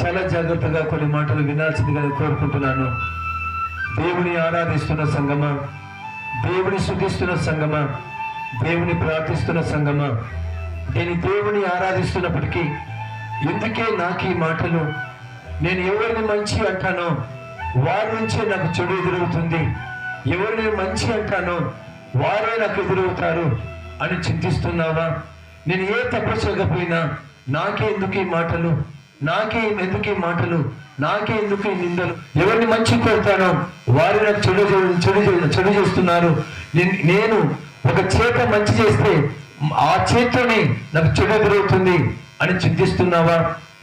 చాలా జాగ్రత్తగా కొన్ని మాటలు వినాల్సిందిగా కోరుకుంటున్నాను. దేవుని ఆరాధిస్తున్న సంగమా, దేవుని స్తుతిస్తున్న సంగమా, దేవుని ప్రార్థిస్తున్న సంగమా, నేను దేవుని ఆరాధిస్తున్నప్పటికీ ఎందుకే నాకు ఈ మాటలు, నేను ఎవరిని మంచి అంటానో వారి నుంచే నాకు చెడు ఎదురవుతుంది, ఎవరిని మంచి అంటానో వారే నాకు ఎదురవుతారు అని చింతిస్తున్నావా? నేను ఏ తప్పు చేయకపోయినా నాకే ఎందుకు ఈ మాటలు, నాకే ఎందుకు ఈ మాటలు, నాకే ఎందుకు ఈ నిందలు, ఎవరిని మంచి కోరుతానో వారు నాకు చెడు చేస్తున్నారు. నేను ఒక చేత మంచి చేస్తే ఆ చేతితోనే నాకు చెడు ఎదురవుతుంది అని చింతిస్తున్నావా?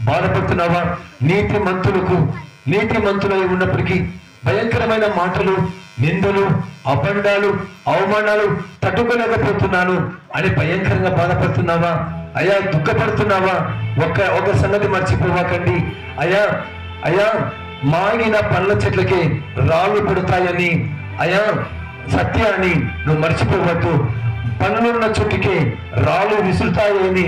బాధపడుతున్నావా? నీతి మంతులై ఉన్నప్పటికీ భయంకరమైన మాటలు, నిందలు, అపండాలు, అవమానాలు తట్టుకోలేకపోతున్నాను అని భయంకరంగా బాధపడుతున్నావా? అయ్యా దుఃఖపడుతున్నావా? ఒక సంగతి మర్చిపోవాకండి. అయ్యా మాగిన పండ్ల చెట్లకి రాళ్ళు పడతాయని, అయ్యా సత్యాన్ని నువ్వు మర్చిపోవద్దు. పనులున్న చుట్టుకే రాళ్ళు విసురుతాయని,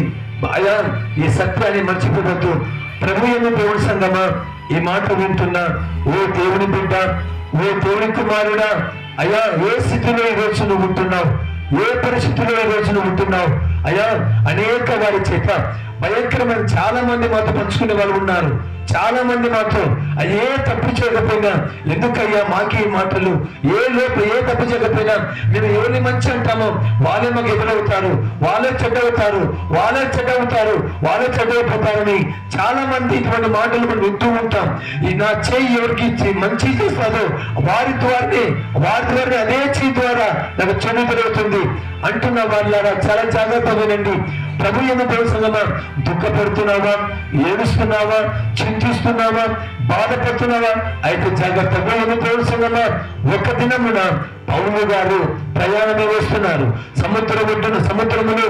అయ్యా ఈ సత్యాన్ని మర్చిపోవద్దు. ప్రభు యందు దేవుని సంగమా, ఈ మాట వింటున్నా ఓ దేవుని బిడ్డ, ఓ దేవుని కుమారుడా, అయ్యా ఏ స్థితిలో ఈ రోజు నువ్వు ఉంటున్నావు, ఏ పరిస్థితిలో ఈ రోజు నువ్వు ఉంటున్నావు? అయ్యా అనేక వారి చేత భయంకరమైన చాలా మంది మాతో పంచుకునే వాళ్ళు ఉన్నారు. చాలా మంది మాతో ఏ తప్పు చేయకపోయినా ఎందుకయ్యా మాకే మాటలు, ఏ తప్పు చేయకపోయినా మేము ఎవరిని మంచి అంటామో వాళ్ళే మాకు ఎదురవుతారు, వాళ్ళే చెడ్డవుతారు, వాళ్ళే చెడ్డైపోతారని చాలా మంది ఇటువంటి మాటలు మనం వింటూ ఉంటాం. ఈ నా చేయి ఎవరికి మంచి చేస్తారో వారి ద్వారానే అదే చేయి ద్వారా నాకు చెడు జరుగుతుంది అంటున్న వాళ్ళారా చాలా జాగ్రత్త వినండి. ప్రభు యందు దేవుని సంగమా, దుఃఖపడుతున్నావా, ఏడుస్తున్నావా, చింతిస్తున్నావా, బాధపడుతున్నావా? అయితే జాగ్రత్త. ప్రభు యందు దేవుని సంగమా, ఒక దినమున పౌలు గారు ప్రయాణమే వేస్తున్నారు. సముద్రములో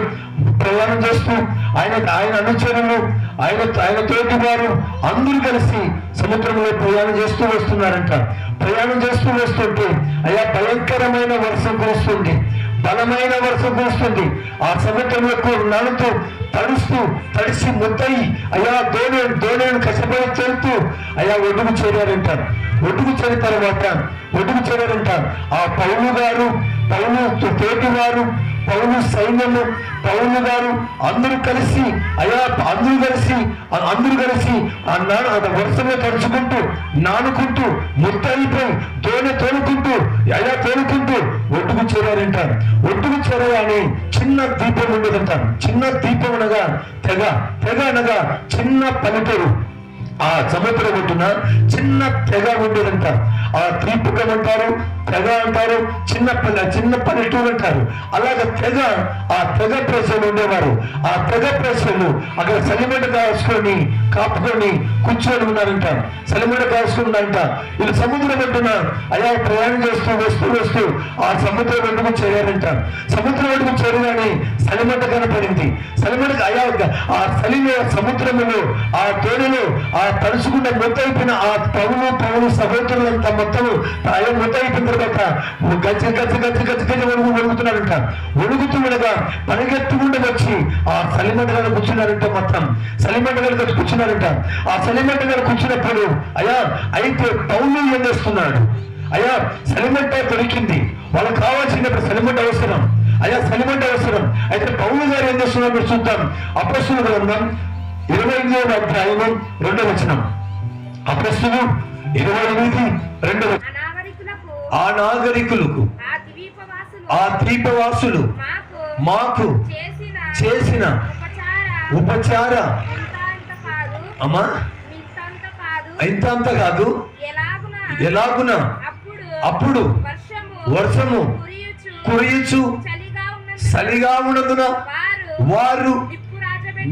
ప్రయాణం చేస్తూ ఆయన అనుచరులు, ఆయన తోటి వారు అందరూ కలిసి సముద్రంలో ప్రయాణం చేస్తూ వస్తున్నారంట. ప్రయాణం చేస్తూ వస్తుంటే అయ్యా భయంకరమైన వర్షం కురుస్తుంది, బలమైన వర్షం కురుస్తుంది. ఆ సముద్రంలో నడుతూ తడిసి ముద్దయి అయ్యా దోణిని కష్టపడి చేరుతూ అయ్యా ఒడ్డుకు చేరారంట. ఒడ్డుకు చేరారంట. ఆ పౌలు గారు, పౌలు తోటివారు, పౌలు సైన్యము, పౌలు గారు అందరూ కలిసి వర్షంలో తడుచుకుంటూ, నానుకుంటూ, ముద్దయిపోయి తోలుకుంటూ ఒడ్డుకు చేరారంట. ఒడ్డుకు చేరాలని చిన్న దీపం ఉండేదంట. చిన్న దీపం అనగా తెగ అనగా చిన్న పల్లెటూరు. ఆ సముద్ర ఒడ్డున చిన్న తెగ ఉండేదంట. ఆ త్రిపుకం అంటారు, తెగ అంటారు, చిన్న పల్లెటూరు అంటారు. అలాగే ఆ తెగ ప్రజలు ఉండేవారు. ఆ తెగ ప్రజలు అక్కడ సలిమంట కాపుకొని కూర్చొని ఉన్నారంట. సలిమంట కాసుకున్నారంట. వీళ్ళు సముద్రం ఒడ్డున అయ్యా ప్రయాణం చేస్తూ వస్తూ ఆ సముద్రం ఒడ్డుకు చేరారంట. సముద్రం ఒడ్డుకు చేరగానే సలిమంట కనపడింది. సలిమంట అయ్యా ఆ సముద్రములో ఆ తోడులో ఆ తడుచుకున్న మొత్తైపోయిన ఆ పౌలు సహోదరులంతా మొత్తం ఆయన మొత్తైపోయిన తర్వాత గజ్జ వణుకుతున్నారంట. వణుకుతుండగా పరిగెత్తుకుంటూ వచ్చి ఆ సలిమంట గారు కూర్చున్నారంట. మొత్తం సలిమంట గారు కూర్చున్నారంట. ఆ సలిమంట గారు కూర్చున్నప్పుడు అయ్యా అయితే పౌలు ఏం చేస్తున్నాడు? అయ్యా సలిమంట దొరికింది, వాళ్ళకి కావాల్సినప్పుడు సలిమంట అవసరం. అయ్యా సలిమంట అవసరం. అయితే పౌలు గారు ఏం చేస్తున్నారు చూద్దాం. అపొస్తలుల గ్రంథం 28వ అధ్యాయము 2వ వచనం. అపొస్తలులు 28:2. ఆ నాగరికులకు, ఆ ద్వీపవాసులు మాకు చేసిన ఉపచార అమ్మా ఇంత కాదు, ఎలాగున అప్పుడు వర్షము కురియుచు చలిగా ఉన్నందున వారు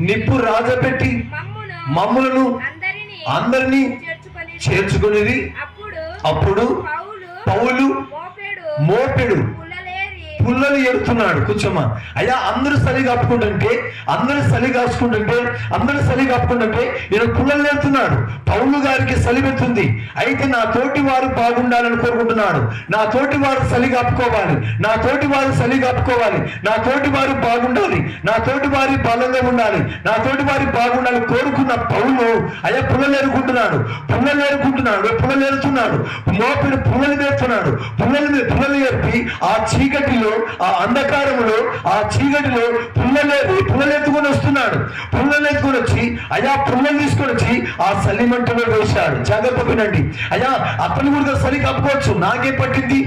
నిప్పు రాజపెట్టి మమ్ములను అందరినీ చేర్చుకునేది. అప్పుడు పౌలు మోపెడు పుల్లలు ఏరుతున్నాడు. కూర్చోమ్మా. అయ్యా అందరూ చలి కాపుకుంటుంటే ఈయన పుల్లలు ఏరుతున్నాడు. పౌలు గారికి చలి పెడుతుంది. అయితే నా తోటి వారు బాగుండాలని కోరుకుంటున్నాడు. నా తోటి వారు చలి కాపుకోవాలి, నా తోటి వారు చలి కాపుకోవాలి, నా తోటి వారు బాగుండాలి, నా తోటి వారి బలంగా ఉండాలి, నా తోటి వారి బాగుండాలి కోరుకున్న పౌలు అయ్యా పుల్లలు ఏరుతున్నాడు. మోపిన పుల్లలు ఏరుతున్నాడు. పుల్లలు ఏర్పి ఆ చీకటిలో, ఆ అంధకారంలో, ఆ చీకటిలో పుల్లలు ఎత్తుకొని వస్తున్నాడు. పుల్లలు ఎత్తుకొని వచ్చి అయ్యా పుల్లలు తీసుకొని వచ్చి ఆ చలిమంటలో వేశాడు. జాగ్రత్త వినండి. అయ్యా అతను కూడా చలి కప్పుకోవచ్చు. నాకే పట్టింది,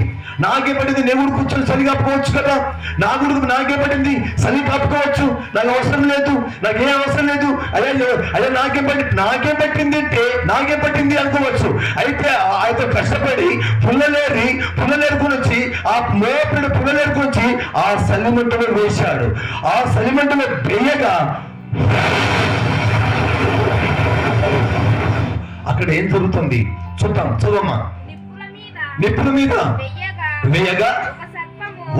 నేను కూడా కూర్చొని చలి కప్పుకోవచ్చు కదా. నాకే పట్టింది, చలి కప్పుకోవచ్చు. నాకు అవసరం లేదు, నాకే అవసరం లేదు. అయ్యా నాకే పట్టింది అనుకోవచ్చు. అయితే ఆయన కష్టపడి పుల్లలేరుకుని వచ్చి ఆ మోపిడి పుల్లలేరుకుని వచ్చి ఆ చలిమంటలో వేశాడు. ఆ చలిమంటలో వేయగా అక్కడ ఏం జరుగుతుంది చూద్దాం. చదవమ్మా. నిప్పుల మీద వేయగా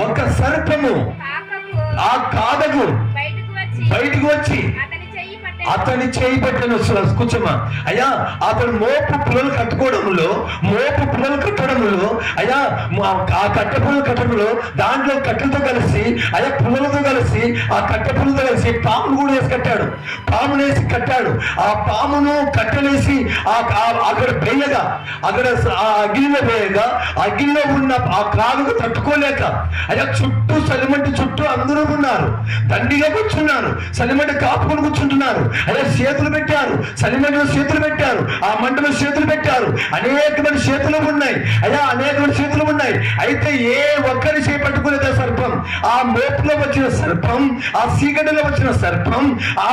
ఒక సర్పము ఆ కాదకు బయటకు వచ్చి అతని చేయి పట్టని వస్తున్నారు. కూర్చోమ్మా. అయ్యా అతను మోపు పుల్లలు కట్టడంలో అయ్యా ఆ కట్టె పుల్లలు కట్టడంలో దాంట్లో కట్టెలతో కలిసి అయ్యా పుల్లలతో కలిసి ఆ కట్టె పుల్లలతో కలిసి పామును కూడా వేసి కట్టాడు. ఆ పామును కట్టెలేసి అక్కడ వేయగా అక్కడ ఆ అగ్నిలో ఉన్న ఆ కాలుకు తట్టుకోలేక అయ్యా చుట్టూ చలిమంటి చుట్టూ అందరూ ఉన్నారు. దండిగా కూర్చున్నారు. చలిమంటి కాపుకొని కూర్చుంటున్నారు. అదే చేతులు పెట్టారు. చలిమంటలో చేతులు పెట్టారు. ఆ మంటలో చేతులు పెట్టారు. అనేకమైన చేతులు ఉన్నాయి. అయితే ఏ ఒక్కరి చేపట్టుకునేది సర్పం, ఆ మోపులో వచ్చిన సర్పం, ఆ సీకటిలో వచ్చిన సర్పం, ఆ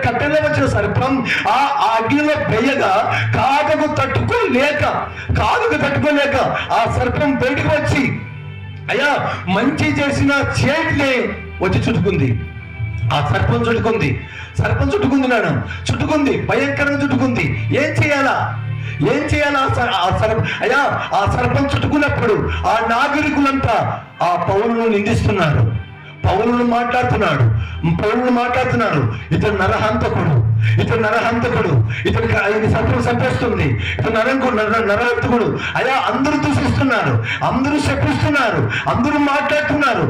కట్టెలో వచ్చిన సర్పం ఆ అగ్నిలో వేయగా కాదుకు తట్టుకోలేక ఆ సర్పం బయటకు వచ్చి అయ్యా మంచి చేసిన చేతిని వచ్చి చుట్టుకుంది. ఆ సర్పం చుట్టుకుంది నాన్న, భయంకరంగా చుట్టుకుంది. ఏం చేయాలా అయ్యా ఆ సర్పం చుట్టుకున్నప్పుడు ఆ నాగరికులంతా ఆ పౌలును నిందిస్తున్నారు. పౌలును మాట్లాడుతున్నాడు. ఇతను నరహంతకుడు, ఇతను సర్పం చంపేస్తుంది, ఇతను నరహంతకుడు. అయ్యా అందరూ దూషిస్తున్నారు, అందరూ శపిస్తున్నారు, అందరూ మాట్లాడుతున్నారు,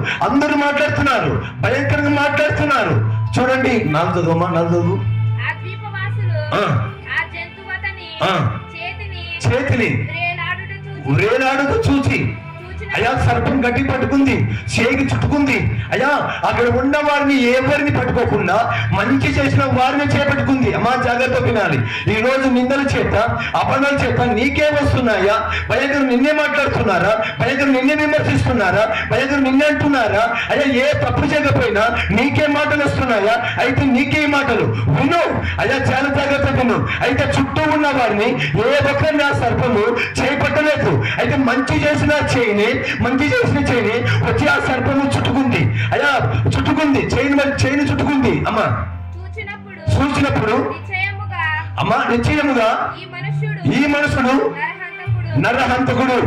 భయంకరంగా మాట్లాడుతున్నారు. చూడండి. నాలుగు చేతిని వ్రేలాడుతూ చూచి అయ్యా సర్పం గట్టి పట్టుకుంది, చేయికి చుట్టుకుంది. అయ్యా అక్కడ ఉన్న వారిని ఎవరిని పట్టుకోకుండా మంచి చేసిన వారిని చేపట్టుకుంది. అమ్మా జాగ్రత్త వినాలి. ఈ రోజు నిందల చేత అపరాధాల చేత నీకే వస్తున్నాయా? భయంకరం నిన్నే మాట్లాడుతున్నారా? భయంకరం నిన్నే విమర్శిస్తున్నారా? భయంకరం నిన్నే అంటున్నారా? అయ్యా ఏ తప్పు చేయకపోయినా నీకే మాటలు వస్తున్నాయా? అయితే నీకే మాటలు విను. అయ్యా చాలా జాగ్రత్త విను. అయితే చుట్టూ ఉన్న వారిని ఏ ఒక్కరిని ఆ సర్పము చేపట్టలేదు. అయితే మంచి చేసిన చేయిని వచ్చి ఆ సర్పము చుట్టుకుంది. అయ్యా చేయిని చుట్టుకుంది. అమ్మా చూచినప్పుడు అమ్మా నిశ్చయముగా ఈ మనుషుడు నరహంతకుడు.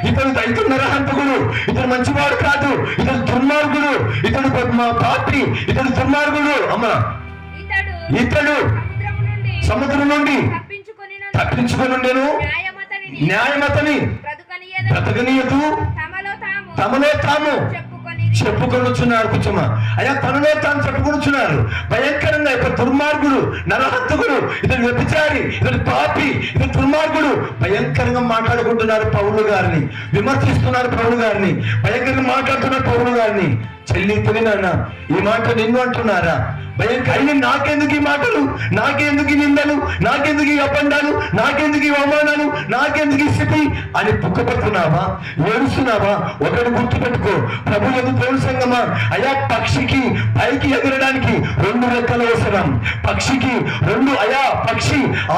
ఇతను నరహంతకుడు. ఇతను మంచివాడు కాదు. ఇతను దుర్మార్గుడు. ఇతడు పాపి. ఇతడు దుర్మార్గుడు. అమ్మా ఇతడు సముద్రం నుండి తప్పించుకొని న్యాయమతని బ్రతకనీయదు తమలో తాము చెప్పుకొనుచున్నారు. కూర్చోమా. అయ్యా తనలో తాను చెప్పుకొనుచున్నారు. భయంకరంగా ఇతను దుర్మార్గుడు, నరహంతకుడు, ఇతను వ్యభిచారి, ఇతను పాపి, ఇతను దుర్మార్గుడు భయంకరంగా మాట్లాడుకుంటున్నారు. పౌలు గారిని విమర్శిస్తున్నారు. భయంకరంగా మాట్లాడుతున్నారు పౌలు గారిని. చెల్లి నాన్న ఈ మాట నిన్ను అంటున్నారా? భయంకరంగా నాకెందుకు ఈ మాటలు, నాకెందుకు ఈ నిందలు, నాకెందుకు ఈ అపండాలు, నాకెందుకు ఈ అవమానాలు, నాకెందుకు ఈ స్థితి అని దుఃఖపడుతున్నావా, ఏడుస్తున్నావా? ఒకటి గుర్తుపెట్టుకో, ప్రభు యందు ప్రేమ సంగమా. అయా పక్షికి పైకి ఎగరడానికి 2 రెక్కలు అవసరం. పక్షి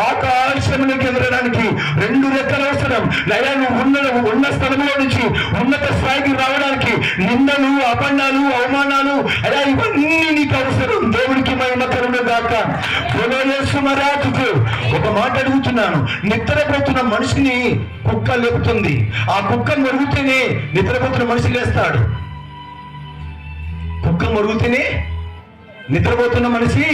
ఆకాశంలోకి ఎగరడానికి 2 రెక్కలు అవసరం. అయా నువ్వు ఉన్న స్థలంలో నుంచి ఉన్నత స్థాయికి రావడానికి నిందలు, అపండాలు, అవమానాలు అయా ఇవన్నీ నీకు అవసరం. దేవుడికి మహిమ కలుగును గాక. మరాజుకు ఒక మాట అడుగుతున్నాను. నిద్రపోతున్న మనిషిని కుక్క లేపుతుంది. ఆ కుక్క మెరుగుతేనే నిద్రపోతున్న మనిషి లేస్తాడు. కుక్క మొరుగుతూనే నిద్రపోతున్న మనిషి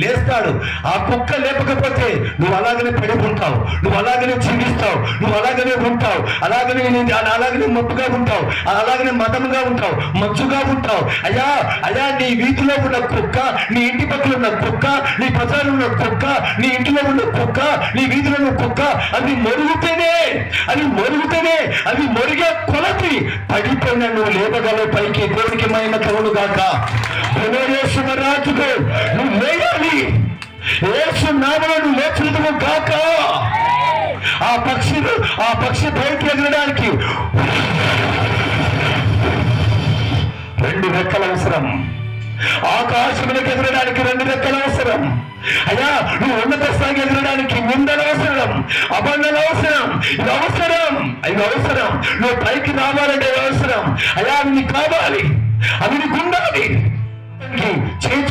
లేస్తాడు. ఆ కుక్క లేపకపోతే నువ్వు అలాగనే పడి ఉంటావు, నువ్వు అలాగనే జీవిస్తావు, నువ్వు అలాగనే ఉంటావు, అలాగనే మప్పుగా ఉంటావు, అలాగనే మతముగా ఉంటావు, మచ్చుగా ఉంటావు. అయ్యా అయ్యా, నీ వీధిలో ఉన్న కుక్క, నీ ఇంటి పక్కన ఉన్న కుక్క, నీ బజార్లో ఉన్న కుక్క, నీ ఇంటిలో ఉన్న కుక్క, నీ వీధిలో ఉన్న కుక్క, అది మొరుగుతేనే అది మొరిగే కొలతి పడిపోయిన నువ్వు లేపగలవు పైకి. దేవునికి మహిమ కలుగును గాక. రాజుకు నువ్వు లేయాలి, యేసు నామములో నువ్వు లేచినట్టుగా గాక. ఆ పక్షి బయటకు ఎగరడానికి 2 రెక్కలు అవసరం. ఆకాశములకు ఎగరడానికి 2 రెక్కలు అవసరం. అయ్యా, నువ్వు ఉన్నత స్థాయికి ఎగరడానికి నిందలు అవసరం, అబంధాలు అవసరం. ఇది అవసరం. నువ్వు పైకి రావాలంటే అవసరం. అయ్యా, అవి నీకు కావాలి, అవి నీకు ఉండాలి. చేయి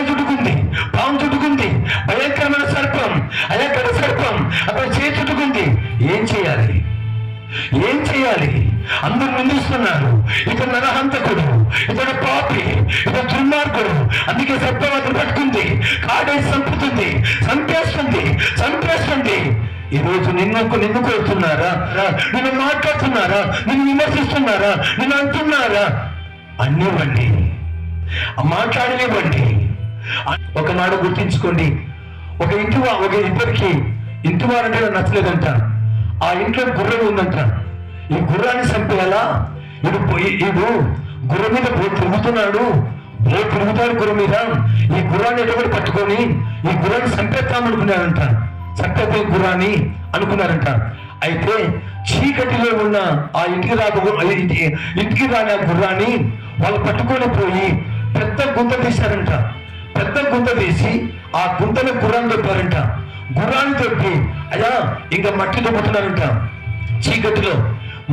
చుట్టుకుంది, పాము చుట్టుకుంది, భయంకరమైన సర్పం, అయ్యా సర్పం అక్కడ చేయి చుట్టుకుంది. ఏం చేయాలి? అందరూ నిందిస్తున్నారు, ఇతను నరహంతకుడు, ఇతడు పాపి, ఇతడు దుర్మార్గుడు. అందుకే సర్పం అతను పట్టుకుంది, కాడేసి చంపేస్తుంది. ఈ రోజు నిన్ను కొడుతున్నారా, నిన్ను మాట్లాడుతున్నారా, నిన్ను విమర్శిస్తున్నారా, నిన్ను అంటున్నారా? అన్నివ్వండి, మాట్లాడనివ్వండి. ఒకనాడు గుర్తించుకోండి, ఒక ఇద్దరికి ఇంటి వారంటే నచ్చలేదంట. ఆ ఇంట్లో గుర్రం ఉందంట. ఈ గుర్రాన్ని చంపేయాలా? ఈడు గుర్రం మీద తిరుగుతాడు గుర్రం మీద. ఈ గుర్రాన్ని ఎటువంటి పట్టుకొని ఈ గుర్రాన్ని చంపేస్తామనుకున్నారంట. చంపేతే గుర్రాన్ని అనుకున్నారంట. అయితే చీకటిలో ఉన్న ఆ ఇంటికి రాని ఆ గుర్రాన్ని వాళ్ళు పట్టుకొని పోయి పెద్ద గుంత తీశారంట. పెద్ద గుంత తీసి ఆ గుంతలో గుర్రాన్ని దొప్పారంట. గుర్రాన్ని దొప్పి అయ్యా ఇంకా మట్టి దొబ్బుతున్నారంట. చీకటిలో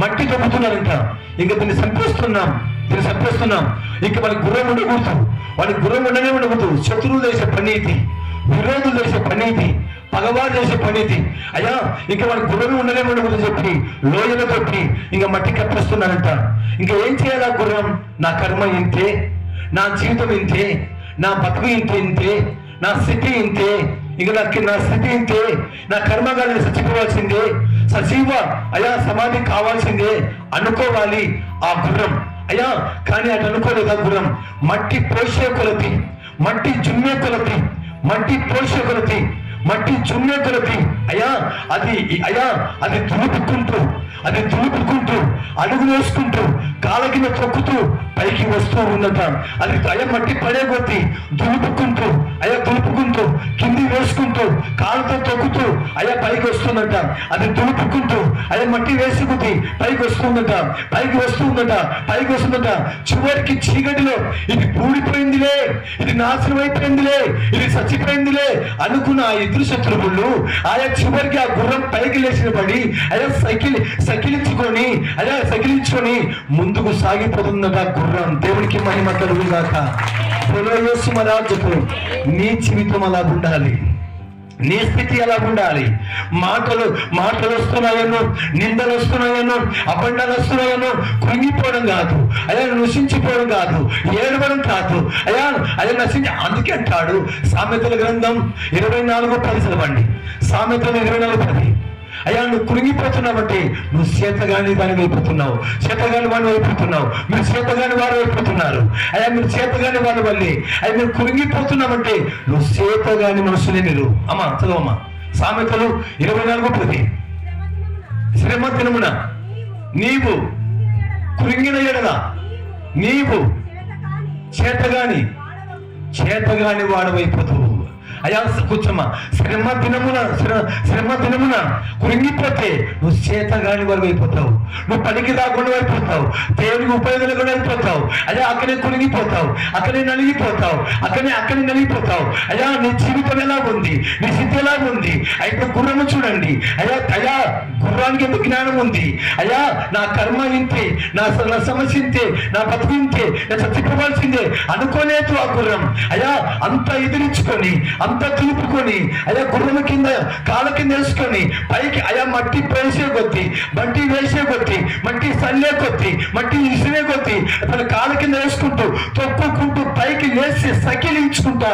మట్టి దొబ్బుతున్నారంట. ఇంకా దీన్ని చంపేస్తున్నాం. ఇంకా వాళ్ళకి గుర్రం ఉండకూడదు. శత్రువులు చేసే పని ఇది, విరోధులు చేసే పని ఇది, పగవారు చేసే పని ఇది. అయ్యా, ఇంకా వాళ్ళకి గుర్రం ఉండకూడదు చెప్పి లోయలో తొట్టి ఇంకా మట్టి కప్పేస్తున్నారంట. ఇంకా ఏం చేయాలా గుర్రం? నా కర్మ ఇంతే, నా జీవితం ఇంతే, నా బతుకు ఇంతే, నా స్థితి ఇంతే, ఇంకా నా స్థితి ఇంతే, నా కర్మగాలను చచ్చిపోవాల్సిందే, సజీవ అయ్యా సమాధి కావాల్సిందే అనుకోవాలి ఆ గుర్రం. అయ్యా కానీ అటు అనుకోలేదు. ఆ గుర్రం మట్టి పోసే కొలతి, మట్టి జుమ్మే కొలతి, మట్టి పోసే కొలతి, మట్టి జుమ్మే కొలతి అది దులుపుకుంటూ అడుగు వేసుకుంటూ కాళ్ళ కింద తొక్కుతూ పైకి వస్తూ ఉందట. అది మట్టి పడే కొద్దీ దులుపుకుంటూ కింది వేసుకుంటూ కాళ్ళతో తొక్కుతూ పైకి వస్తుందట. అది దులుపుకుంటూ మట్టి వేసుకుంది పైకి వస్తుందట. చివరికి చీకటిలో ఇది పూడిపోయిందిలే, ఇది నాశనం అయిపోయిందిలే, ఇది చచ్చిపోయిందిలే అనుకున్న ఆ ఇద్దరు శత్రువులు చివరికి ఆ గుర్రం పైకి లేచిన పడి సకిలించుకొని ముందుకు సాగిపోతుందట గుర్రం. దేవునికి మహిమ కలుగుగాక. యేసు మహారాజుకు నీ జీవితం అలా ఉండాలి, నీ స్థితి ఎలా ఉండాలి? మాటలు వస్తున్నాయను, నిందలు వస్తున్నాయను, అబండాలు వస్తున్నాయను కృంగిపోవడం కాదు, నశించిపోవడం కాదు, ఏడవడం కాదు, నశించి. అందుకే అంటాడు సామెతల గ్రంథం 24:10 చదవండి. సామెతలు 24:10. నువ్వు కృంగిపోతున్నావంటే నువ్వు చేతగాని దాని అయిపోతున్నావు, చేతగాని వాడిని అయిపోతున్నావు, మీరు చేతగాని వారు అయిపోతున్నారు. మీరు చేతగాని వారి వల్లే మీరు కృంగిపోతున్నావంటే నువ్వు చేతగాని మనుషులే. మీరు చదవమ్మా సామెతలు 24:10. శ్రమ దినమున నీవు కృంగిన ఎడల నీవు చేతగాని వాడవైపోతావు. కూర్చోమ్మా. శ్రమ దినమున కృంగిపోతే నువ్వు చేతగాని వారు అయిపోతావు, నువ్వు పనికి రాకుండా అయిపోతావు, దేవునికి ఉపయోగం లేకుండా అయిపోతావు. అక్కడే కృంగిపోతావు, అక్కడే నలిగిపోతావు. నీ జీవితం ఎలా ఉంది, నీ స్థితి ఎలా ఉంది? అయితే గుర్రము చూడండి. గుర్రానికి ఎంత జ్ఞానం ఉంది. నా కర్మ ఇంతే, నా సమస్య ఇంతే, నా బతుకు ఇంతే, నేను చచ్చిపోవాల్సిందే అనుకోలేదు ఆ గుర్రం. అంత ఎదిరించుకొని అంత దులుపుకొని అయ్యా గుర్రము కింద కాళ్ళ కింద వేసుకొని పైకి అయ్యా మట్టి వేసే కొద్ది, మట్టి వేసే కొద్ది, మట్టి సల్లే కొద్ది, మట్టి ఇసిరే కొద్ది తన కాళ్ళ కింద వేసుకుంటూ తొక్కుకుంటూ పైకి లేచి సకిలించుకుంటా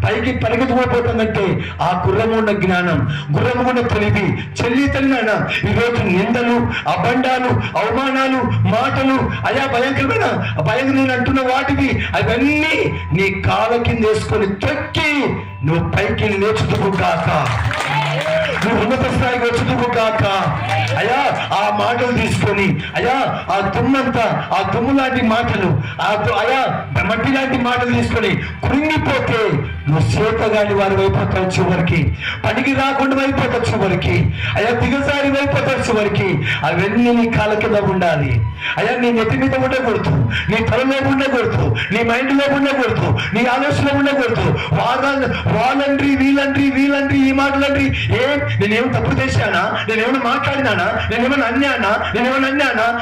పైకి పరిగెత్తుకోబోతుందంటే ఆ గుర్రము ఉన్న జ్ఞానం, గుర్రము ఉన్న తెలివి చెల్లి తల్లిన ఈరోజు నిందలు, అబండాలు, అవమానాలు, మాటలు అయా భయంకరమైన అంటున్న వాటివి అవన్నీ నీ కాళ్ళ కింద వేసుకొని తొక్కి నువ్వు పైకి లేచుదువు కాక, నువ్వు ఉన్నత స్థాయికి వచ్చుదువు కాక. అయ్యా ఆ మాటలు తీసుకొని అయ్యా ఆ దుమ్మంతా, ఆ దుమ్ము లాంటి మాటలు, అయ్యా మట్టి లాంటి మాటలు తీసుకొని కృంగిపోతే నువ్వు చేతగాని వారి అయిపోతావు, చివరికి పనికి రాకుండా అయిపోతావు, చివరికి అయ్యా దిగజారి అయిపోతావు, చివరికి అవన్నీ నీ కాళ్ళ కింద ఉండాలి. అయ్యా నీ నెత్తి మీద ఉండకూడదు, నీ తలలో ఉండకూడదు, నీ మైండ్లో ఉండకూడదు, నీ ఆలోచన ఉండకూడదు. వాళ్ళండ్రి వీళ్ళండ్రి ఈ మాటలండ్రి నేనేమో తప్పు చేశానా, నేనేమైనా మాట్లాడినానా, నేనేమైనా అన్నానా,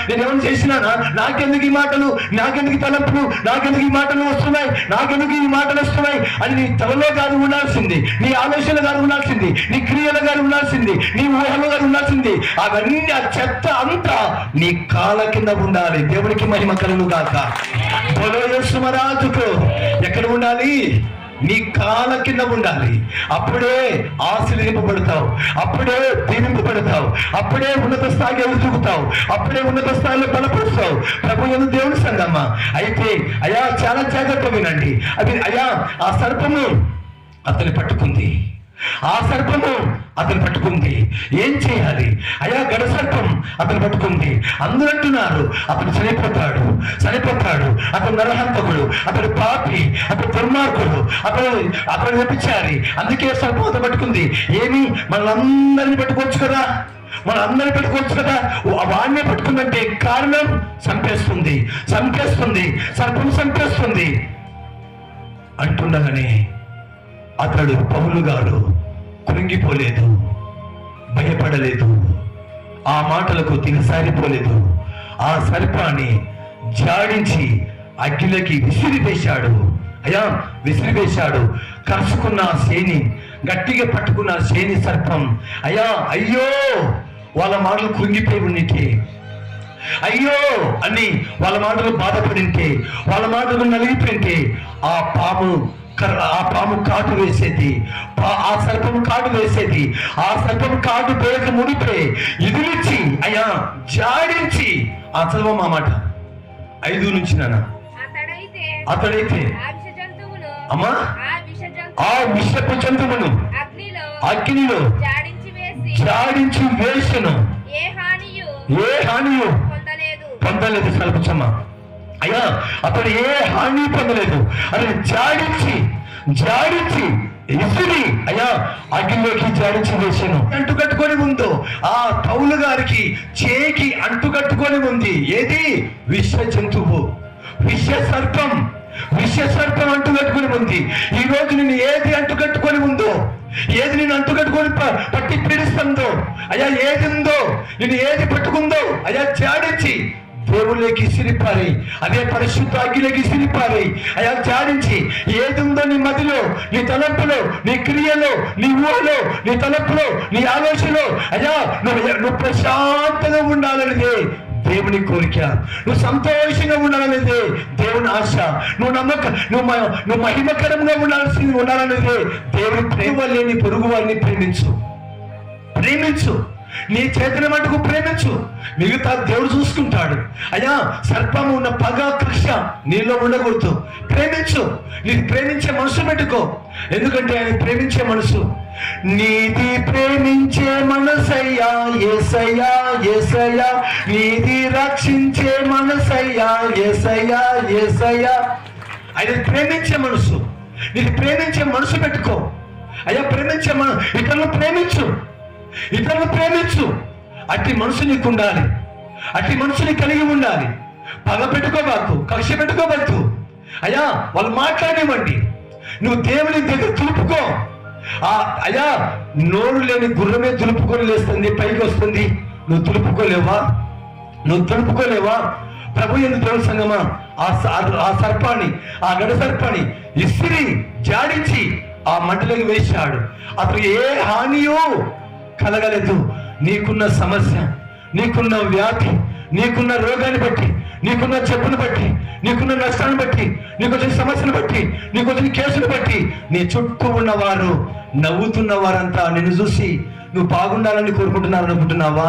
నేనేమైనా చేసినానా, నాకెందుకు ఈ మాటలు, నాకెందుకు ఈ తలంపులు, నాకెందుకు ఈ మాటలు వస్తున్నాయి, నాకెందుకు ఈ మాటలు వస్తున్నాయి అని నీ తలలో కాదు ఉండాల్సింది, నీ ఆలోచన కాదు ఉండాల్సింది, నీ క్రియలు కాదు ఉండాల్సింది, నీ ఊహలో కాదు ఉండాల్సింది. అవన్నీ ఆ చెత్త అంతా నీ కాళ్ళ కింద ఉండాలి. దేవునికి మహిమ కలుగు గాక. బలో యేసు మహారాజుకు ఎక్కడ ఉండాలి? నీ కాళ్ళ కింద ఉండాలి. అప్పుడే ఆశీర్వదింపబడతావు, అప్పుడే దీవింపబడతావు, అప్పుడే ఉన్నత స్థాయికి ఎదుగుతావు, అప్పుడే ఉన్నత స్థాయిలో బలపరుస్తావు. ప్రభు యందు దేవుని సంగమా. అయితే అయ్యా చాలా జాగ్రత్త వినండి. అది అయ్యా ఆ సర్పము అతని పట్టుకుంది, ఆ సర్పము అతను పట్టుకుంది. ఏం చేయాలి? అయ్యా గడ సర్పం అతను పట్టుకుంది. అందరూ అంటున్నారు అతను చనిపోతాడు, అతను నరహంతకుడు, అతడు పాపి, అతడు దుర్మార్గుడు, అతను వ్యభిచారి. అందుకే సర్పం అతను పట్టుకుంది. ఏమి మనందరినీ పెట్టుకోవచ్చు కదా, వాడినే పట్టుకుందంటే కారణం చంపేస్తుంది, సర్పం చంపేస్తుంది అంటుండగానే అతడు పౌలు గారు కృంగిపోలేదు, భయపడలేదు, ఆ మాటలకు దిగసారిపోలేదు. ఆ సర్పాన్ని జాడించి అగ్గిలోకి విసిరివేశాడు. కరుచుకున్న శేని, గట్టిగా పట్టుకున్న శేని సర్పం అయ్యో వాళ్ళ మాటలు కృంగిపోయి ఉన్నితే, అయ్యో అని వాళ్ళ మాటలు బాధపడింటే, వాళ్ళ మాటలు నలిగిపోయింటే ఆ పాము కాటు వేసేది, ఆ సర్పం కాటు వేసేది. ఆ సర్పం కాటు వేయక మునిపే ఎదిరించి జాడించి ఆ చదవం ఆ మాట 5 నుంచి నాన్న. అతడైతే అమ్మా ఆ విషపు జంతువును అగ్నిలో జాడించి వేసెను, ఏ హానియు పొందలేదు. సల్పచ్చమ్మ అతడు ఏ హాని పొందలేదు. అది జాడించి ఇసుని అగ్నిలోకి జాడించి వేసాను. అంటుకట్టుకొని ఉందో ఆ పౌలు గారికి చేకి అంటుకట్టుకొని ఉంది. ఏది? విష జంతువు, విష సర్పం అంటుకట్టుకొని ఉంది. ఈ రోజు నేను ఏది అంటుకట్టుకొని ఉందో, ఏది నేను అంటుకట్టుకొని పట్టి పీడిస్తుందో ఏది ఉందో, నేను ఏది పట్టుకుందో జాడించి దేవుళ్ళకి సిరిపారాయి, అదే పరిశుద్ధ అగ్గిలోకి సిరిపారాయి. జాడించి ఏది ఉందో నీ మదిలో, నీ తలంపులో, నీ క్రియలో, నీ ఊహలో, నీ తలంపులో, నీ ఆలోచనలో నువ్వు ప్రశాంతంగా ఉండాలనేదే దేవుని కోరిక. నువ్వు సంతోషంగా ఉండాలనేదే దేవుని ఆశ. నువ్వు మహిమకరంగా ఉండాలనేదే దేవుని ప్రేమ. లేని పొరుగు వారిని ప్రేమించు, నీ చేతిని మటుకు ప్రేమించు, మిగతా దేవుడు చూసుకుంటాడు. సర్పము ఉన్న పగ కృష నీలో ఉండకూడదు. ప్రేమించు, నీకు ప్రేమించే మనసు పెట్టుకో. ఎందుకంటే ఆయన ప్రేమించే మనసు, నీది ప్రేమించే మనసయ్యా యేసయ్యా, నీది రక్షించే మనసయ్యా యేసయ్యా. ఆయన ప్రేమించే మనసు, నీకు ప్రేమించే మనసు పెట్టుకో. ప్రేమించే ఇతరులు ప్రేమించు. అట్టి మనసు నీకు ఉండాలి, అట్టి మనసుని కలిగి ఉండాలి. పగ పెట్టుకోబాకు, కక్ష పెట్టుకోవద్దు. వాళ్ళు మాట్లాడేవండి, నువ్వు దేవుని దగ్గర తులుపుకో. నోరు లేని గుర్రమే తులుపుకొని లేస్తుంది, పైకి వస్తుంది. నువ్వు తులుపుకోలేవా? ప్రభు యందు దేవుని సంగమా. ఆ సర్పాన్ని, ఆ గడ సర్పాన్ని ఇసిరి జాడించి ఆ మంటలోకి వేశాడు. అతను ఏ హానియో కలగలేదు. నీకున్న సమస్య, నీకున్న వ్యాధి, నీకున్న రోగాన్ని బట్టి, నీకున్న చెప్పును బట్టి, నీకున్న నష్టాన్ని బట్టి, నీకు వచ్చిన సమస్యను బట్టి, నీకు వచ్చిన కేసును బట్టి, నీ చుట్టూ ఉన్నవారు నవ్వుతున్న వారంతా నిన్ను చూసి నువ్వు బాగుండాలని కోరుకుంటున్నారు అనుకుంటున్నావా?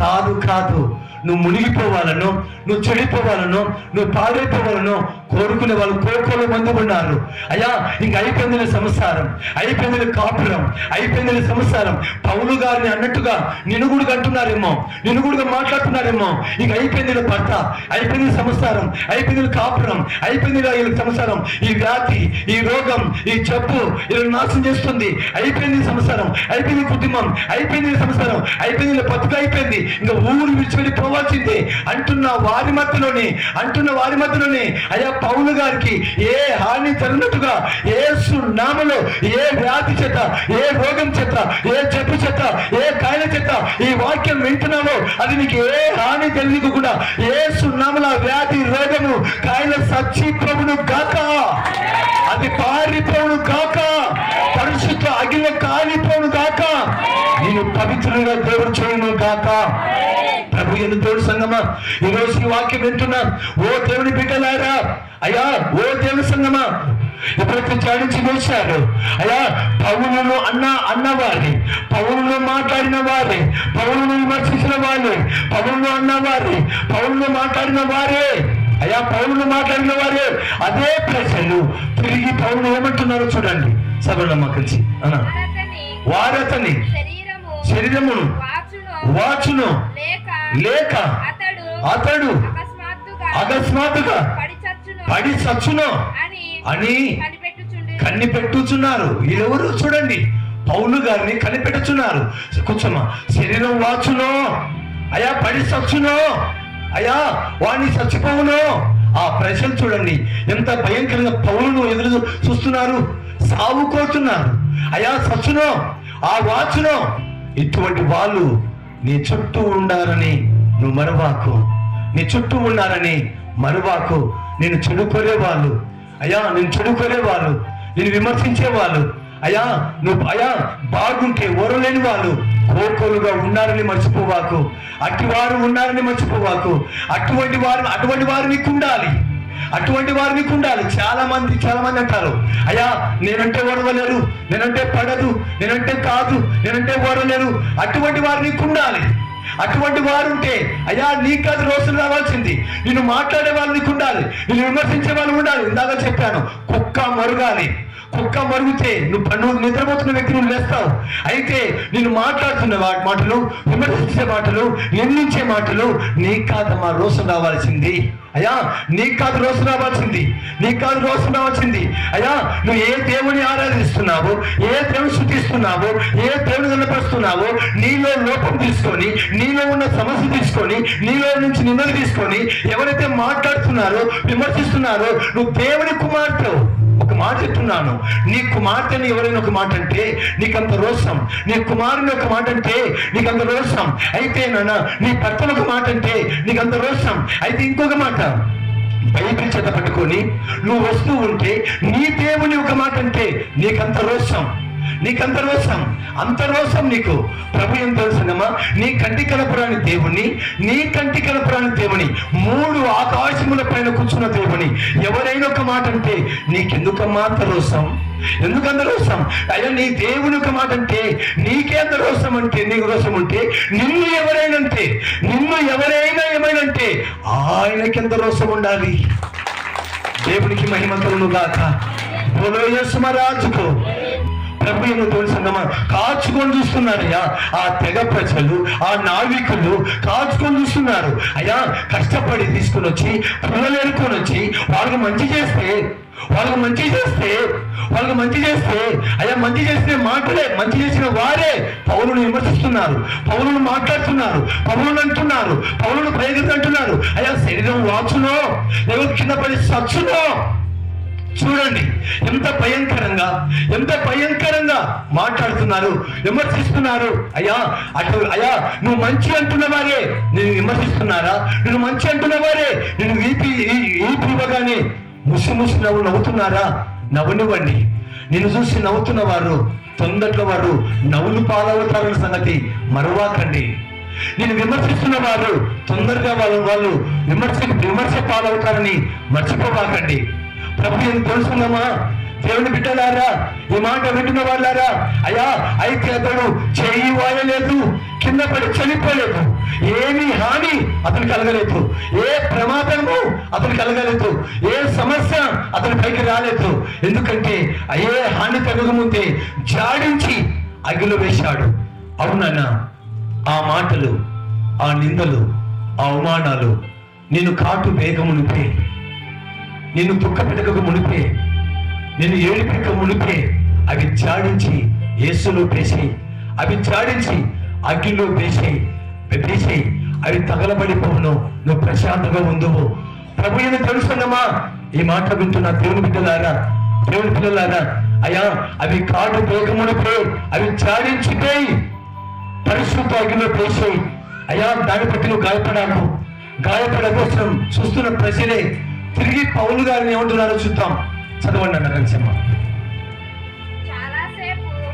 కాదు కాదు. నువ్వు మునిగిపోవాలను, నువ్వు చెడిపోవాలను, నువ్వు పాడైపోవాలను కోరుకునే వాళ్ళు కోకోల మంది ఉన్నారు. అయ్యా ఇంక అయిపోయింది సంసారం, అయిపోయింది కాపురం, అయిపోయింది సంసారం. పౌలు గారిని అన్నట్టుగా నిన్ను కూడా అంటున్నారేమో, నిన్ను కూడా మాట్లాడుతున్నారేమో. ఇంక అయిపోయింది భర్త, అయిపోయింది సంసారం, అయిపోయింది కాపురం, అయిపోయింది వీళ్ళకి సంసారం. ఈ వ్యాధి, ఈ రోగం, ఈ జబ్బు వీళ్ళని నాశనం చేస్తుంది. అయిపోయింది సంసారం, అయిపోయింది కుటుంబం, అయిపోయింది సంసారం, అయిపోయింది బతుకు, అయిపోయింది ఇంకా ఊరు విడిచిపెట్టి పోవాల్సిందే అంటున్న వారి మధ్యలోనే అయ్యా పౌలు గారికి ఏ హాని జరిగినట్టుగా యేసు నామములో ఏ వ్యాధి చేత, ఏ రోగం చేత, ఏ జబ్బు చేత, ఏ కాయల చేత ఈ వాక్యం వింటున్నావో అది నీకు ఏ హాని తెలియకుండా యేసు నామములో వ్యాధి, రోగము, కాయల సచ్చిపోవును గాక, అది పారిపోవును గాక, పరిశుద్ధ అగ్నిలో కాలిపోవును గాక, నేను పవిత్రంగా దేవుడు చేయను గాక. ప్రభు ఎందు తోడు సంగమా, ఈ రోజు ఈ వాక్యం వింటున్నా ఓ దేవుని బిడ్డలారా, అయ్యా ఓ దేవుని సంగమా, ఎప్పుడైతే చాలించి వేశారు అయ్యా పౌలును అన్నవారి, పౌలును మాట్లాడిన వారే, పౌలును విమర్శించిన వారే, పౌలును అన్నవారే, పౌలును మాట్లాడిన వారే, అయ్యా పౌలును మాట్లాడిన వారే అదే ప్రజలు తిరిగి పౌలును ఏమంటున్నారో చూడండి. సభలో కలిసి వారతని శరీరమును వాచును లేక అతడు అకస్మాత్తుగా పడి చచ్చును అని కనిపెట్టుచున్నారు. వీళ్ళెవరు చూడండి, పౌలు గారిని కనిపెట్టుచున్నారు. కూర్చోమా, శరీరం వాచును, అయ్యా పడి చచ్చును, అయ్యా వాణ్ణి చచ్చిపోవును. ఆ ప్రజలు చూడండి ఎంత భయంకరంగా పౌలును ఎదురు చూస్తున్నారు, సాగు కోరుతున్నారు. అయ్యా చచ్చును, ఆ వాచును. ఇటువంటి వాళ్ళు నీ చుట్టూ ఉండాలని నువ్వు మరువాకు, నీ చుట్టూ ఉన్నారని మరువాకు. నేను చెడుకోరేవాళ్ళు, అయ్యా నేను చెడుకోరేవాళ్ళు, నేను విమర్శించేవాళ్ళు, అయ్యా నువ్వు అయ్యా బాగుంటే ఓరలేని వాళ్ళు కోకోలుగా ఉన్నారని మర్చిపోవాకు, అట్టివారు ఉన్నారని మర్చిపోవాకు. అటువంటి వారు నీకు ఉండాలి, అటువంటి వారు నీకు ఉండాలి. చాలా మంది అంటారు, అయ్యా నేనంటే ఓడవలేరు, నేనంటే పడదు, నేనంటే కాదు, నేనంటే ఓడలేరు. అటువంటి వారు నీకు ఉండాలి. అటువంటి వారు ఉంటే అయ్యా నీకు అది రోజులు రావాల్సింది. నిన్ను మాట్లాడే వాళ్ళు నీకు ఉండాలి, నిన్ను విమర్శించే వాళ్ళు ఉండాలి. ఇందాక చెప్పాను, కుక్క మరుగాలి. కుక్క మరుగుతే నువ్వు నిద్రపోతున్న వ్యక్తి నువ్వు లేస్తావు. అయితే నేను మాట్లాడుతున్న మాటలు, విమర్శించే మాటలు, నిందించే మాటలు నీకు కాదమ్మా రోజు రావాల్సింది. అయ్యా నీకు కాదు రోజు రావాల్సింది, నీకు కాదు రోజు రావాల్సింది. అయ్యా నువ్వు ఏ దేవుని ఆరాధిస్తున్నావో, ఏ దేవుని శుద్ధిస్తున్నావో, ఏ దేవుని కనపరుస్తున్నావో, నీలో లోపం తీసుకొని, నీలో ఉన్న సమస్య తీసుకొని, నీలో నుంచి నిందలు తీసుకొని ఎవరైతే మాట్లాడుతున్నారో, విమర్శిస్తున్నారో నువ్వు దేవుని కుమార్తె. ఒక మాట చెప్తున్నాను, నీ కుమార్తెని ఎవరైనా ఒక మాట అంటే నీకంత రోషం, నీ కుమారుని ఒక మాట అంటే నీకంత రోషం, అయితే నాన్న నీ భర్తను ఒక మాట అంటే నీకంత రోషం, అయితే ఇంకొక మాట బైబిల్ చేత పట్టుకొని నువ్వు వస్తూ ఉంటే నీ దేవుని ఒక మాట అంటే నీకంత రోషం, నీకంత రోషం, అంత రోషం నీకు. ప్రభు ఏం తెలుసునమ్మా, నీ కంటి కనపరాని దేవుని, నీ కంటి కనపరాని దేవుని, 3 ఆకాశముల పైన కూర్చున్న దేవుని ఎవరైనా ఒక మాట అంటే నీకెందుకమ్మా అంత రోషం? ఎందుకంత రోషం? అయ్యా నీ దేవుని ఒక మాట అంటే నీకే అంత రోషం అంటే, నీకు రోషం ఉంటే నిన్ను ఎవరైనా ఏమైనంటే ఆయనకెంత రోషం ఉండాలి. దేవునికి మహిమ కలుగును గాక. బోలో యేసు మహారాజుకు. ప్రభు సంగమా కాచుకొని చూస్తున్నారయ్యా. ఆ తెగ ప్రజలు, ఆ నావికులు కాచుకొని చూస్తున్నారు. అయ్యా కష్టపడి తీసుకుని వచ్చి, పిల్లలు ఎరుకొని వచ్చి వాళ్ళకి మంచి చేస్తే అయ్యా మంచి చేస్తే మాటలే, మంచి చేసిన వారే పౌలును విమర్శిస్తున్నారు, పౌలును మాట్లాడుతున్నారు, పౌలును అంటున్నారు, పౌలును ప్రయోగిస్తున్నారు. అయ్యా శరీరం వాచునో లేకపోతే కింద పడి సచ్చునో. చూడండి ఎంత భయంకరంగా మాట్లాడుతున్నారు, విమర్శిస్తున్నారు. అయ్యా నువ్వు మంచి అంటున్నవారే నేను విమర్శిస్తున్నారా? నువ్వు మంచి అంటున్నవారే నేను ఈపి ఇవ్వగానే ముసి నవ్వుతున్నారా? నవ్వనివ్వండి. నిన్ను చూసి నవ్వుతున్న వారు తొందరలో వారు నవ్వులు పాలవుతారన్న సంగతి మరువాకండి. నేను విమర్శిస్తున్న వారు తొందరగా వాళ్ళు విమర్శ పాలవుతారని మర్చిపోవాకండి. ప్రభు ఏం తెలుసుకున్నామా? దేవుని బిడ్డలారా, ఈ మాట వింటున్న వాళ్ళారా, అయ్యా అయితే అతడు చెయ్యి వాయలేదు, కింద పడి చనిపోలేదు, ఏమి హాని అతను కలగలేదు, ఏ ప్రమాదము అతను కలగలేదు, ఏ సమస్య అతని పైకి రాలేదు. ఎందుకంటే ఏ హాని కలగముందే జాడించి అగ్గిలో వేశాడు. అవునన్నా, ఆ మాటలు, ఆ నిందలు, ఆ అవమానాలు నేను కాటు వేగము మునిపే, నిన్ను దుఃఖ పెట్టక మునిపే, నేను ఏడిపిక మునిపే అవి జాడించి యేసులో వేసేయి, అవి జాడించి అగ్గిలో వేసేయి, అవి తగలబడిపోవును, నువ్వు ప్రశాంతంగా ఉందువు. ప్రభు ఏమి తెలుసుకున్నామా? ఈ మాట వింటున్న దేవుని పిల్లలారా, అయ్యా అవి కాటు వేగమునిపే, అవి జాడించిపోయి పరిశుద్ధ అగ్గిలో వేసేయి. అయ్యా దాన్ని బట్టి నువ్వు గాయపడ కోసం చూస్తున్న ప్రజలే తిరిగి పౌలు గారిని ఏమంటున్నారో చూద్దాం. చదవండి అన్న కలిసమ్మ.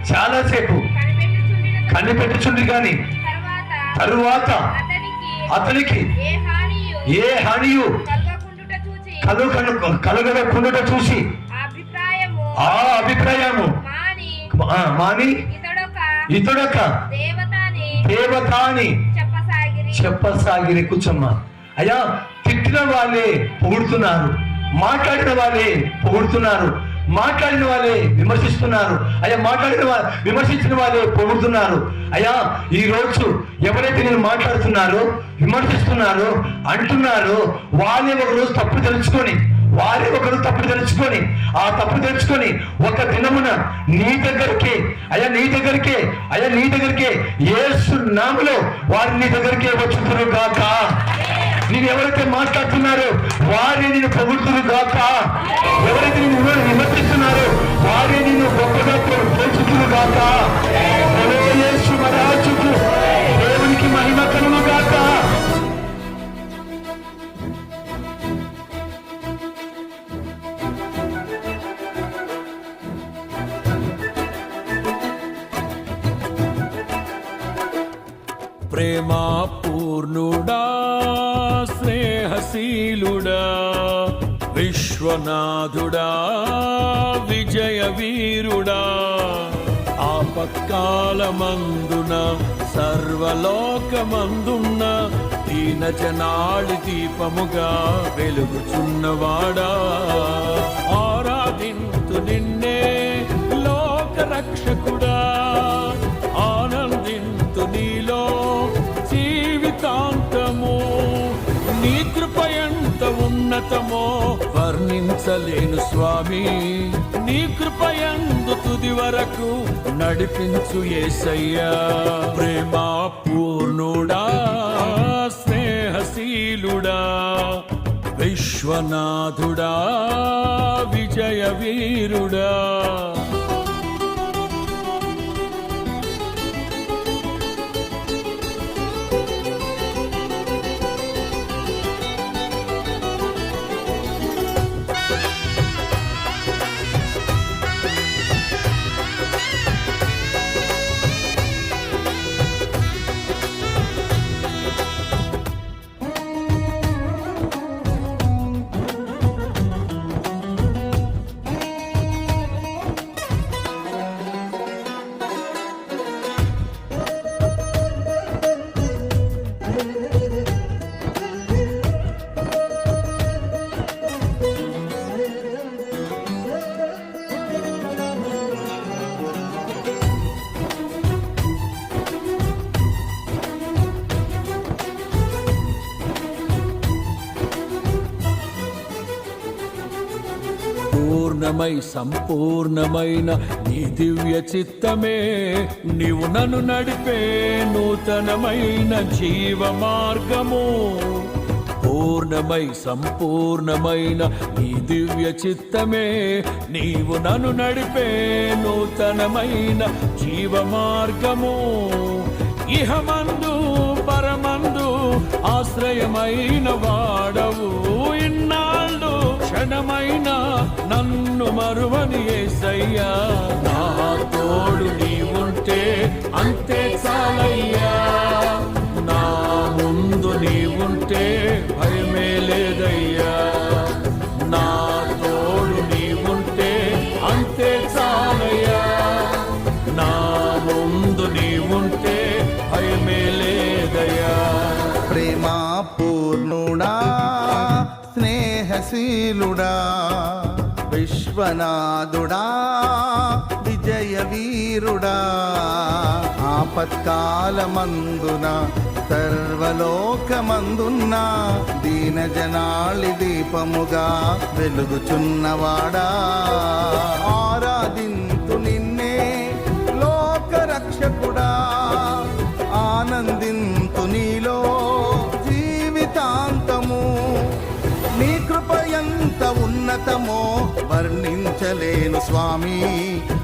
చాలాసేపు కనిపెట్టుచుండి కానీ తరువాత అతనికి ఏ హానియు కలగకుండుట చూసి ఆ అభిప్రాయము మాని ఇతడొక దేవత అని చెప్పసాగిరి. కూర్చోమ్మ. అయ్యా తిట్టిన వాళ్ళే పొగుడుతున్నారు, మాట్లాడిన వాళ్ళే పొగుడుతున్నారు, మాట్లాడిన వాళ్ళే విమర్శిస్తున్నారు. అయ్యా విమర్శించిన వాళ్ళే పొగుడుతున్నారు. అయ్యా ఈ రోజు ఎవరైతే నేను మాట్లాడుతున్నారో, విమర్శిస్తున్నారో, అంటున్నారో వాళ్ళే ఒక రోజు తప్పు తెలుసుకొని ఆ తప్పు తెలుసుకొని ఒక దినమున నీ దగ్గరికే యేసు నామములో వారు నీ దగ్గరికే వచ్చుదురు గాక. నేను ఎవరైతే మాట్లాడుతున్నారో వారే నేను పొగుడుతురు గాక, ఎవరైతే నేను విమర్శిస్తున్నారో వారే నేను గొప్పగా పోల్చుతురు గాక. యేసు మహారాజుకు దేవునికి మహిమ కలుగు గాక. ప్రేమా పూర్ణుడా, స్నేహశీలుడా, విశ్వనాథుడా, విజయ వీరుడా, ఆపత్కాలమందున సర్వలోకమందున్న దీన జనాళి దీపముగా వెలుగుచున్నవాడా, ఆరాధింతు నిన్నే లోక రక్షకుడా, ఆనందింతు నీలో జీవితాంతము. నీ కృప ఎంత ఉన్నతమో వర్ణించలేను స్వామి, నీ కృపయందు తుది వరకు నడిపించు యేసయ్యా. ప్రేమా పూర్ణుడా, స్నేహశీలుడా, విశ్వనాథుడా, విజయ వీరుడా. పూర్ణమై సంపూర్ణమైన నీ దివ్య చిత్తమే నీవు నన్ను నడిపే నూతనమైన జీవ మార్గము. పూర్ణమై సంపూర్ణమైన నీ దివ్య చిత్తమే నీవు నన్ను నడిపే నూతనమైన జీవ మార్గము. ఇహమందు పరమందు ఆశ్రయమైన వాడవు. ఇన్నాళ్ళు క్షణమైన నన్ను మరువని యేసయ్యా. నా తోడు నీవుంటే అంతే చాలయ్యా. నా ముందు నీవుంటే భయమే లేదయ్యా. నా తోడు నీవుంటే అంతే చాలయ్యా. నా ముందు నీవుంటే భయమే లేదయ్యా. ప్రేమా పూర్ణుడా, స్నేహశీలుడా, విశ్వనాథుడా, విజయ వీరుడా, ఆపత్కాలమందున సర్వలోకమందున్న దీన జనాళి దీపముగా వెలుగుచున్నవాడా. ఆరాధింతు నిన్నే లోకరక్షకుడా, ఆనందింతు నీలో జీవితాంతము. నీ కృప ఎంత ఉన్నతమో వర్ణించలేను స్వామి.